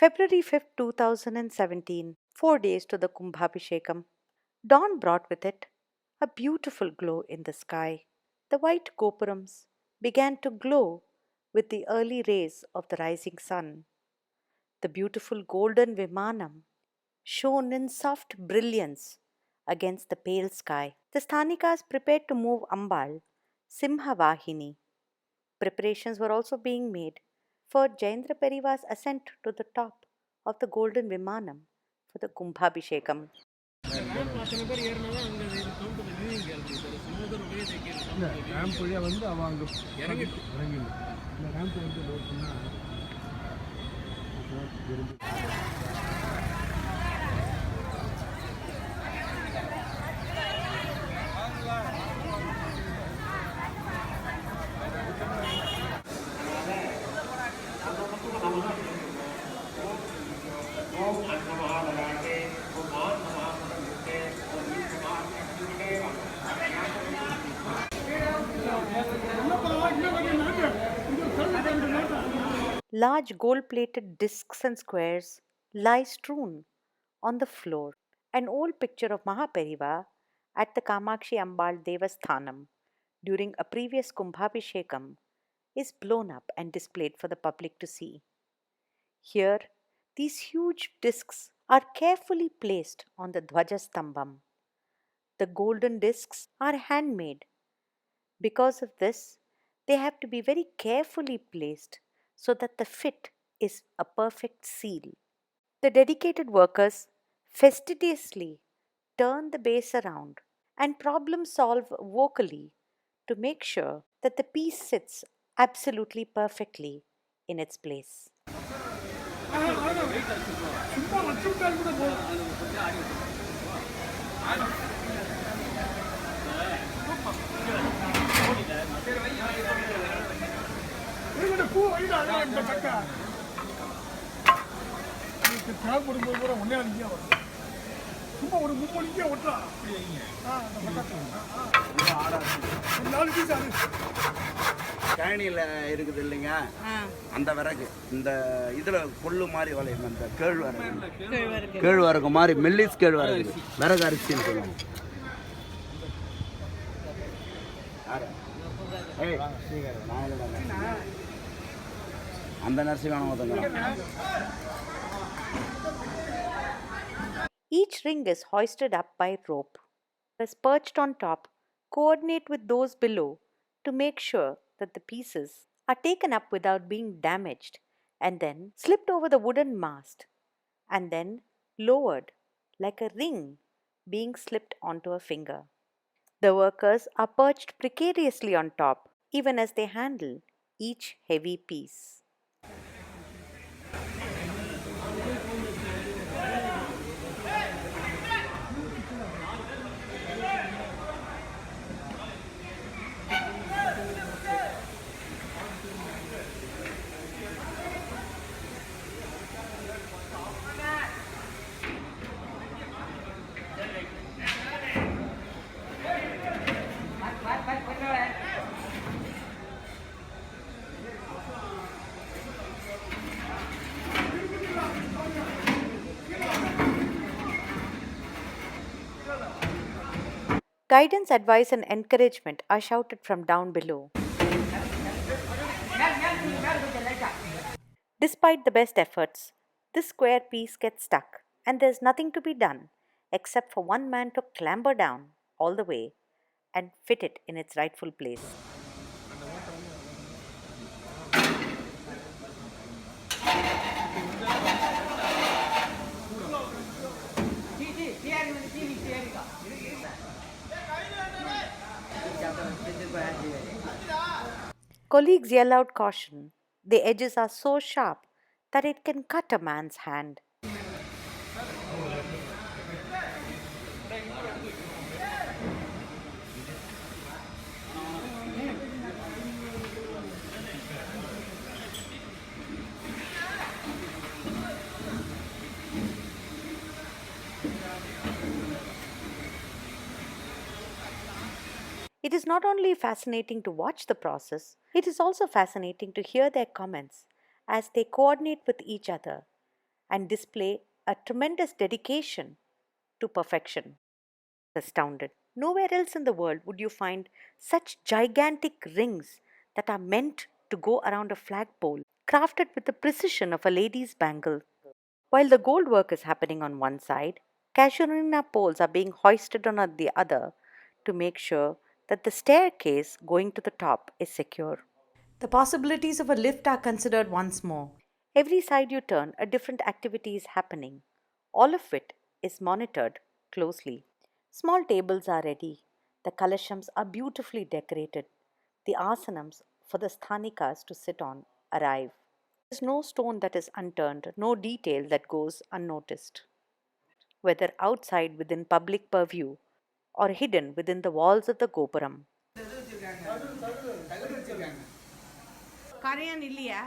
February 5th, 2017, 4 days to the Kumbhabhishekam. Dawn brought with it a beautiful glow in the sky. The white gopurams began to glow with the early rays of the rising sun. The beautiful golden Vimanam shone in soft brilliance against the pale sky. The Sthanikas prepared to move Ambāl, Simhavahini. Preparations were also being made for Jayendra Periva's ascent to the top of the golden Vimanam for the Kumbhabhishekam. Large gold-plated discs and squares lie strewn on the floor. An old picture of Mahaperiva at the Kāmākshi Ambāl Devasthānam during a previous Kumbhabhishekam is blown up and displayed for the public to see. Here, these huge discs are carefully placed on the Dvajasthambam. The golden discs are handmade. Because of this, they have to be very carefully placed so that the fit is a perfect seal. The dedicated workers fastidiously turn the base around and problem solve vocally to make sure that the piece sits absolutely perfectly in its place. கழனியில் இருக்குது இல்லைங்க, அந்த விறகு இந்த இதில் கொள்ளு மாதிரி வளையும், அந்த கேழ்வரகு மாதிரி மெல்லிஸ் கேழ்வரகு விறகு அரிசின்னு சொல்லுவாங்க. அந்த நர்சி வேணும் ஒருத்தங்க. Each ring is hoisted up by rope. Is perched on top, coordinate with those below to make sure that the pieces are taken up without being damaged and then slipped over the wooden mast and then lowered like a ring being slipped onto a finger. The workers are perched precariously on top even as they handle each heavy piece. Guidance, advice, and encouragement are shouted from down below. Despite the best efforts, this square piece gets stuck, and there's nothing to be done except for one man to clamber down all the way and fit it in its rightful place. Colleagues yell out caution. The edges are so sharp that it can cut a man's hand. It is not only fascinating to watch the process, it is also fascinating to hear their comments as they coordinate with each other and display a tremendous dedication to perfection. Astounded. Nowhere else in the world would you find such gigantic rings that are meant to go around a flagpole, crafted with the precision of a lady's bangle. While the gold work is happening on one side, casuarina poles are being hoisted on the other to make sure that the staircase going to the top is secure. The possibilities of a lift are considered once more. Every side you turn, a different activity is happening. All of it is monitored closely. Small tables are ready. The kalashams are beautifully decorated. The asanams for the sthanikas to sit on arrive. There is no stone that is unturned, no detail that goes unnoticed. Whether outside within public purview or hidden within the walls of the gopuram. கரையான் இல்லையா?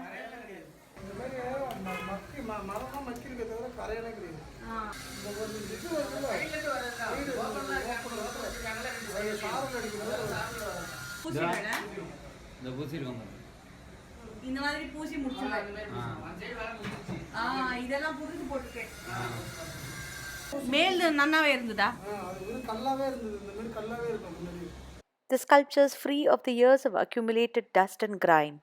இந்த மாதிரி பூசி முடிச்சுடுவேன். இதெல்லாம் புதுசு போட்டுருக்கேன். மேல் நன்னாவே இருந்ததா? The sculptures, free of the years of accumulated dust and grime,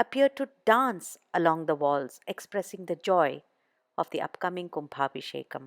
appear to dance along the walls, expressing the joy of the upcoming Kumbhabhishekam.